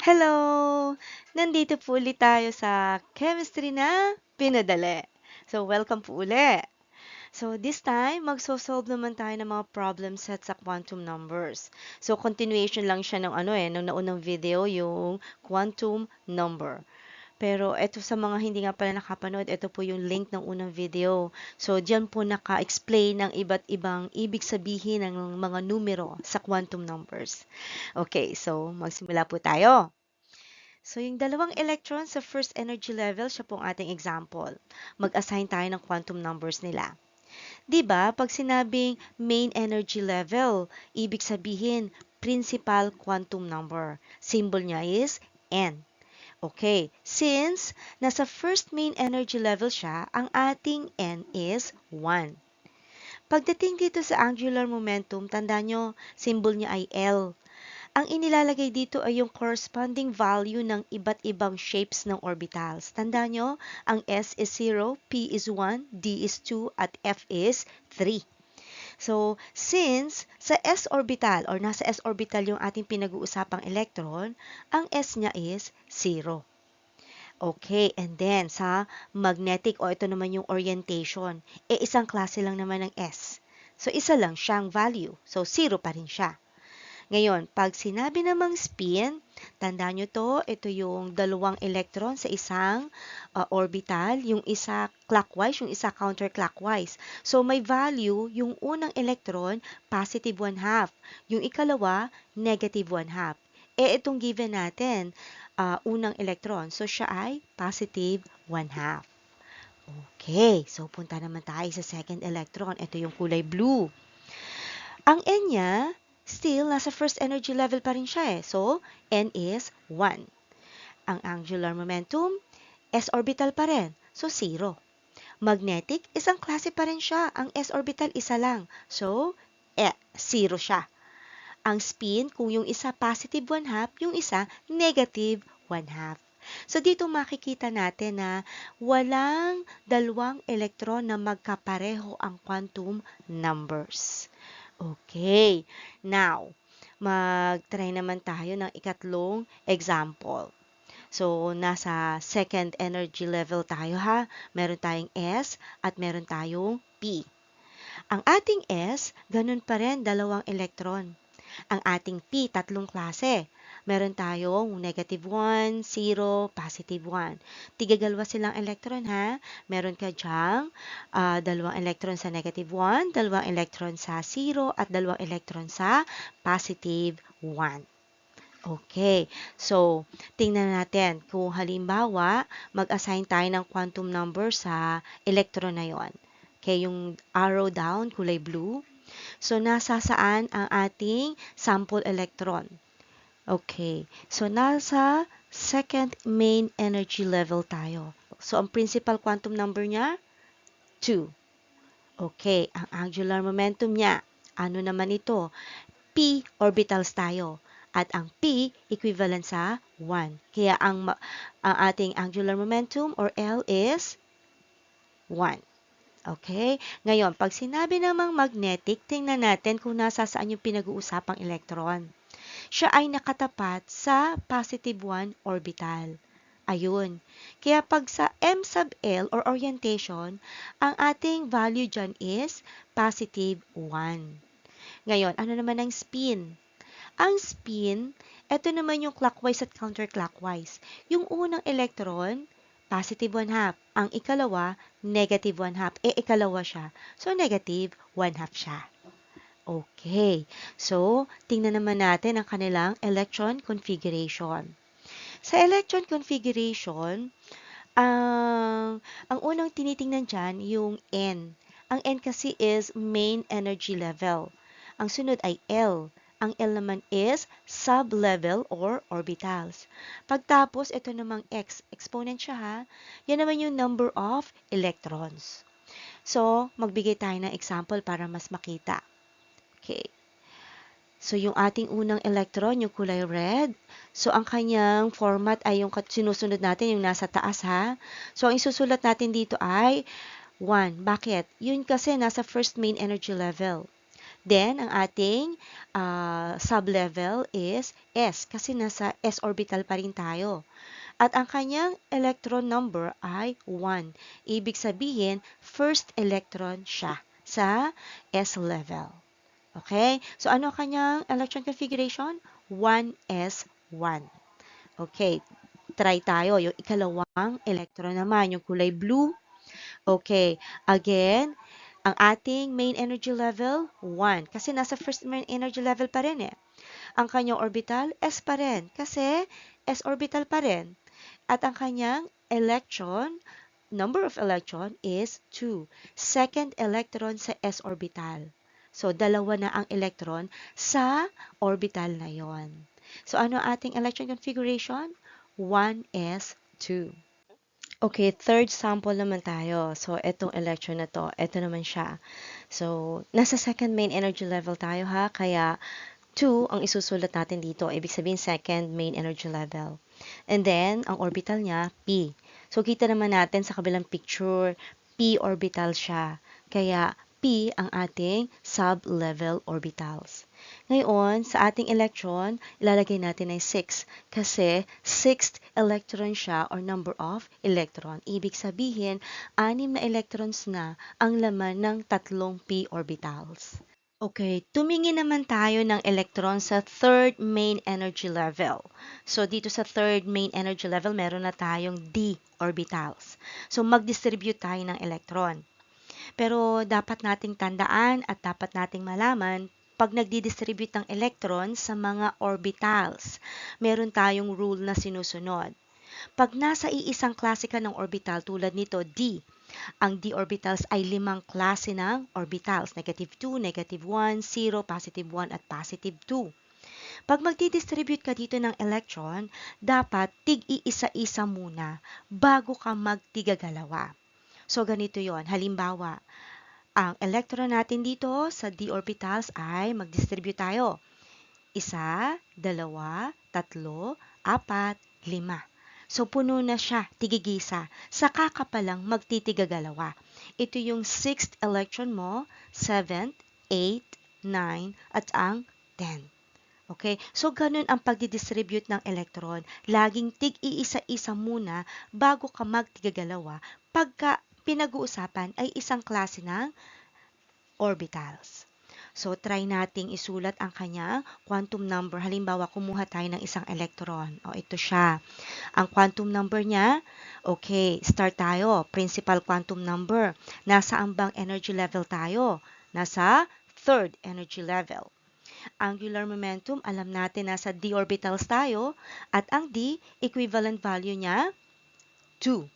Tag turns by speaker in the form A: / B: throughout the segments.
A: Hello! Nandito po ulit tayo sa chemistry na pinadali. So, welcome po uli. So, this time, magso-solve naman tayo ng mga problem set sa quantum numbers. So, continuation lang siya ng naunang video, yung quantum number. Pero eto sa mga hindi nga pala nakapanood, ito po yung link ng unang video. So, diyan po naka-explain ng iba't ibang ibig sabihin ng mga numero sa quantum numbers. Okay, so magsimula po tayo. So, yung dalawang electron sa first energy level, siya pong ating example. Mag-assign tayo ng quantum numbers nila. 'Di ba, pag sinabing main energy level, ibig sabihin principal quantum number. Symbol niya is N. Okay, since nasa first main energy level siya, ang ating N is 1. Pagdating dito sa angular momentum, tandaan nyo, symbol niya ay L. Ang inilalagay dito ay yung corresponding value ng iba't ibang shapes ng orbitals. Tandaan nyo, ang S is 0, P is 1, D is 2, at F is 3. So, since sa s orbital or nasa s orbital yung ating pinag-uusapang electron, ang S niya is 0. Okay, and then sa magnetic o ito naman yung orientation, isang klase lang naman ng S. So, isa lang siyang value. So, 0 pa rin siya. Ngayon, pag sinabi namang spin, tandaan nyo to, ito yung dalawang electron sa isang orbital, yung isa clockwise, yung isa counterclockwise. So, may value, yung unang electron, positive 1/2. Yung ikalawa, negative 1/2. Itong given natin, unang electron. So, siya ay positive 1/2. Okay, so punta naman tayo sa second electron. Ito yung kulay blue. Ang N niya, still, nasa first energy level pa rin siya eh. So, N is 1. Ang angular momentum, S orbital pa rin. So, 0. Magnetic, isang klase pa rin siya. Ang S orbital, isa lang. So, 0 siya. Ang spin, kung yung isa positive 1/2, yung isa negative 1/2. So, dito makikita natin na walang dalawang elektron na magkapareho ang quantum numbers. Okay. Now, mag-try naman tayo ng ikatlong example. So, nasa second energy level tayo ha. Meron tayong S at meron tayong P. Ang ating S, ganun pa rin, dalawang elektron. Ang ating P, tatlong klase. Meron tayong negative 1, 0, positive 1. Tigagalawa silang elektron ha. Meron ka dyang dalawang elektron sa negative 1, dalawang elektron sa 0, at dalawang elektron sa positive 1. Okay, so tingnan natin kung halimbawa mag-assign tayo ng quantum number sa electron na yon. Okay, yung arrow down, kulay blue. So, nasa saan ang ating sample electron? Okay. So, nasa second main energy level tayo. So, ang principal quantum number niya, 2. Okay. Ang angular momentum niya, ano naman ito? P orbitals tayo. At ang P equivalent sa 1. Kaya ang ating angular momentum or L is 1. Okay? Ngayon, pag sinabi namang magnetic, tingnan natin kung nasa saan yung pinag-uusapang electron. Siya ay nakatapat sa positive 1 orbital. Ayun. Kaya pag sa M sub L or orientation, ang ating value dyan is positive 1. Ngayon, ano naman ang spin? Ang spin, ito naman yung clockwise at counterclockwise. Yung unang electron, positive 1/2. Ang ikalawa, negative 1/2. Ikalawa siya. So, negative 1/2 siya. Okay. So, tingnan naman natin ang kanilang electron configuration. Sa electron configuration, ang unang tinitingnan dyan, yung N. Ang N kasi is main energy level. Ang sunod ay L. Ang L naman is sub-level or orbitals. Pagtapos, ito namang X, exponent siya ha. Yan naman yung number of electrons. So, magbigay tayo ng example para mas makita. Okay. So, yung ating unang electron, yung kulay red. So, ang kanyang format ay yung sinusunod natin, yung nasa taas ha. So, ang isusulat natin dito ay 1. Bakit? Yun kasi nasa first main energy level. Then, ang ating sublevel is S kasi nasa S orbital pa rin tayo. At ang kanyang electron number ay 1. Ibig sabihin, first electron siya sa S level. Okay? So, ano kanyang electron configuration? 1s1. Okay, try tayo. Yung ikalawang electron naman, yung kulay blue. Okay, again, ang ating main energy level, 1. Kasi nasa first main energy level pa rin eh. Ang kanyang orbital, S pa rin. Kasi S orbital pa rin. At ang kanyang electron, number of electron is 2. Second electron sa S orbital. So, dalawa na ang electron sa orbital na yon. So, ano ating electron configuration? 1s2. Okay, third sample naman tayo. So, etong electron na to, eto naman siya. So, nasa second main energy level tayo ha, kaya 2 ang isusulat natin dito. Ibig sabihin second main energy level. And then, ang orbital niya, p. So, kita naman natin sa kabilang picture, p orbital siya. Kaya, p ang ating sub-level orbitals. Ngayon, sa ating electron, ilalagay natin ay 6 kasi 6th electron siya or number of electron. Ibig sabihin, 6 na electrons na ang laman ng tatlong p orbitals. Okay, tumingin naman tayo ng electron sa third main energy level. So, dito sa third main energy level, meron na tayong d orbitals. So, mag-distribute tayo ng electron. Pero dapat nating tandaan at dapat nating malaman, pag nagdi-distribute ng electron sa mga orbitals, meron tayong rule na sinusunod. Pag nasa iisang klase ka ng orbital tulad nito, D, ang d orbitals ay 5 klase ng orbitals, negative 2, negative 1, 0, positive 1, at positive 2. Pag magdi-distribute ka dito ng electron, dapat tig-iisa-isa muna bago ka magtigagalawa. So, ganito yon. Halimbawa, ang electron natin dito sa d orbitals ay mag-distribute tayo. 1, 2, 3, 4, 5. So, puno na siya, tigigisa. Saka ka palang magtitigagalawa. Ito yung 6th electron mo, 7th, 8th, 9, at ang 10. Okay? So, ganun ang pagdidistribute ng electron. Laging tig-iisa-isa muna bago ka magtigagalawa pagka pinag-uusapan ay isang klase ng orbitals. So, try nating isulat ang kanyang quantum number. Halimbawa, kumuha tayo ng isang electron. O, ito siya. Ang quantum number niya, okay, start tayo. Principal quantum number. Nasa ambang energy level tayo? Nasa third energy level. Angular momentum, alam natin nasa d orbitals tayo. At ang d, equivalent value niya, 2.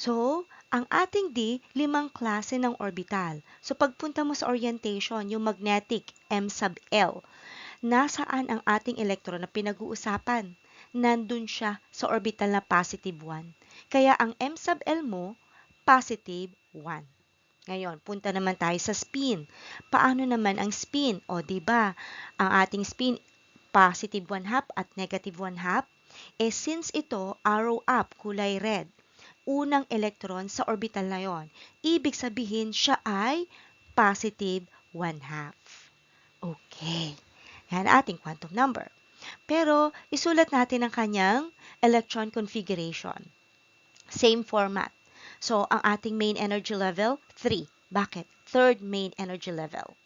A: So, ang ating D, 5 klase ng orbital. So, pagpunta mo sa orientation, yung magnetic M sub L, nasaan ang ating electron na pinag-uusapan? Nandun siya sa orbital na positive 1. Kaya ang M sub L mo, positive 1. Ngayon, punta naman tayo sa spin. Paano naman ang spin? O, diba, ang ating spin, positive 1 half at negative 1 half. Since ito, arrow up, kulay red, unang electron sa orbital na yon. Ibig sabihin, siya ay positive 1 half. Okay. Yan ating quantum number. Pero, isulat natin ang kanyang electron configuration. Same format. So, ang ating main energy level, 3. Bakit? Third main energy level.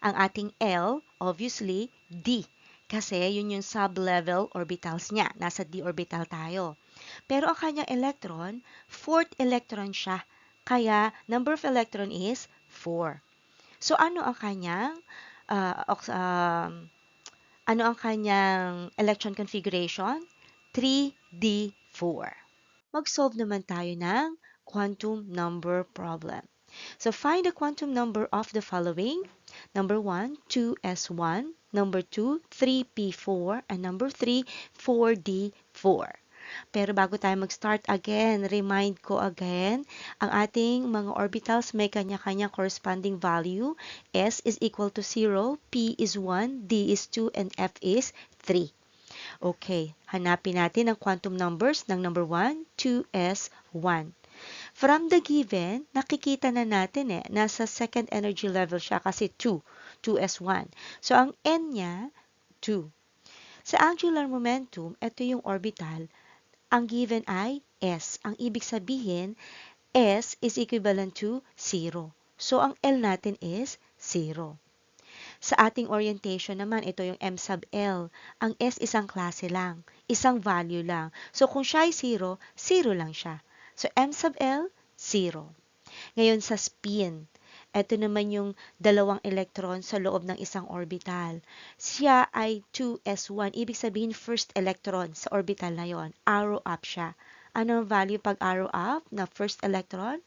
A: Ang ating L, obviously, D. Kasi yun yung sub-level orbitals niya. Nasa d orbital tayo. Pero ang kanyang electron, fourth electron siya. Kaya, number of electron is 4. So, ano ang kanyang electron configuration? 3d4. Mag-solve naman tayo ng quantum number problem. So, find the quantum number of the following. Number 1, 2s1. Number 2, 3p4. And number 3, 4d4. Pero bago tayo mag-start again, remind ko again, ang ating mga orbitals may kanya-kanya corresponding value. S is equal to 0, P is 1, D is 2, and F is 3. Okay, hanapin natin ang quantum numbers ng number 1, 2s, 1. From the given, nakikita na natin nasa second energy level siya kasi 2. 2s1. So, ang n niya, 2. Sa angular momentum, ito yung orbital. Ang given ay s. Ang ibig sabihin, s is equivalent to 0. So, ang L natin is 0. Sa ating orientation naman, ito yung M sub L. Ang S isang klase lang, isang value lang. So, kung siya ay 0, 0 lang siya. So, M sub L, 0. Ngayon sa spin, ito naman yung dalawang electron sa loob ng isang orbital. Siya ay 2s1. Ibig sabihin, first electron sa orbital na yon. Arrow up siya. Ano ang value pag arrow up na first electron?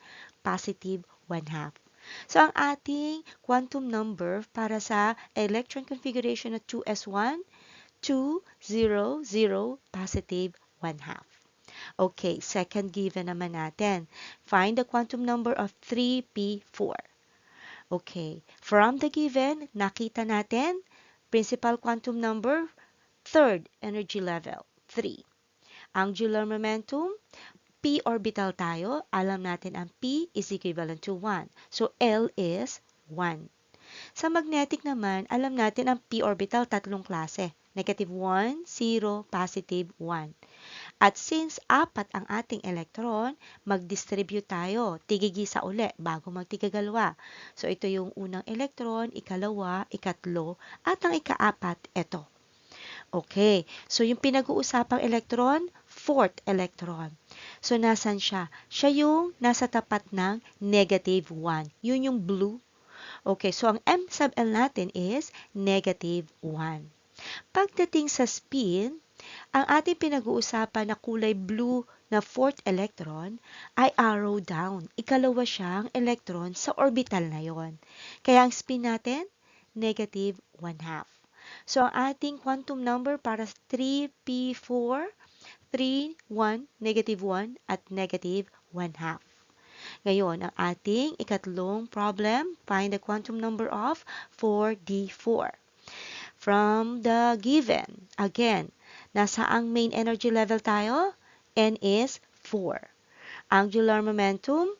A: Positive 1/2. So, ang ating quantum number para sa electron configuration na 2s1, 2, 0, 0, positive 1/2. Okay, second given naman natin. Find the quantum number of 3p4. Okay, from the given, nakita natin, principal quantum number, third energy level, 3. Angular momentum, p orbital tayo, alam natin ang p is equivalent to 1. So, L is 1. Sa magnetic naman, alam natin ang p orbital tatlong klase. Negative 1, 0, positive 1. At since apat ang ating electron, mag-distribute tayo. Tigigisa uli bago magtigagalwa. So, ito yung unang electron, ikalawa, ikatlo, at ang ikaapat, ito. Okay, so yung pinag-uusapang electron, fourth electron. So, nasan siya? Siya yung nasa tapat ng negative 1. Yun yung blue. Okay, so ang M sub L natin is negative 1. Pagdating sa spin, ang ating pinag-uusapan na kulay blue na fourth electron ay arrow down. Ikalawa siyang electron sa orbital na yon. Kaya ang spin natin, negative 1/2. So, ang ating quantum number para 3p4, 3, 1, negative 1, at negative 1/2. Ngayon, ang ating ikatlong problem, find the quantum number of 4d4. From the given, again, nasa ang main energy level tayo? N is 4. Angular momentum,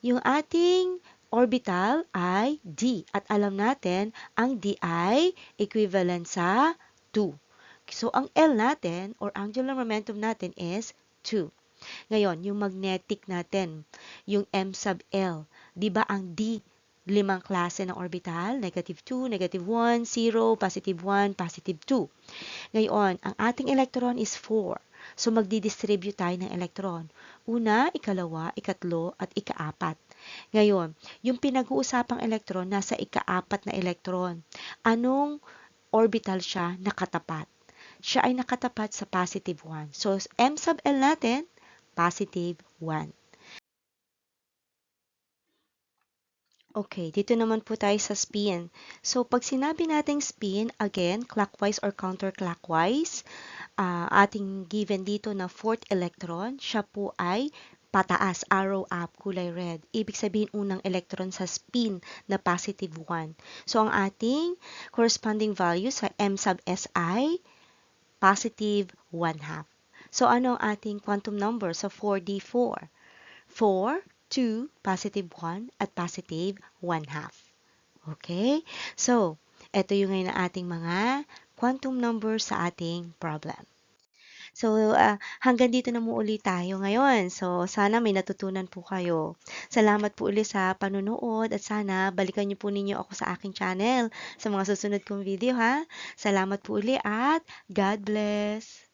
A: yung ating orbital ay D. At alam natin, ang D ay equivalent sa 2. So, ang L natin or angular momentum natin is 2. Ngayon, yung magnetic natin, yung M sub L, di ba ang D, limang klase ng orbital, negative 2, negative 1, 0, positive 1, positive 2. Ngayon, ang ating electron is 4. So, magdi-distribute tayo ng electron. Una, ikalawa, ikatlo, at ikaapat. Ngayon, yung pinag-uusapang electron, nasa ikaapat na electron. Anong orbital siya nakatapat? Siya ay nakatapat sa positive 1. So, M sub L natin, positive 1. Okay, dito naman po tayo sa spin. So, pag sinabi nating spin, again, clockwise or counterclockwise, ating given dito na fourth electron, siya po ay pataas, arrow up, kulay red. Ibig sabihin unang electron sa spin na positive 1. So, ang ating corresponding value sa M sub S ay positive 1/2. So, ano ang ating quantum number sa 4d4? 4, 2, positive 1, at positive 1/2. Okay? So, ito yung ngayon na ating mga quantum number sa ating problem. So, hanggang dito na muli tayo ngayon. So, sana may natutunan po kayo. Salamat po ulit sa panunood at sana balikan niyo po ninyo ako sa aking channel sa mga susunod kong video ha. Salamat po ulit at God bless!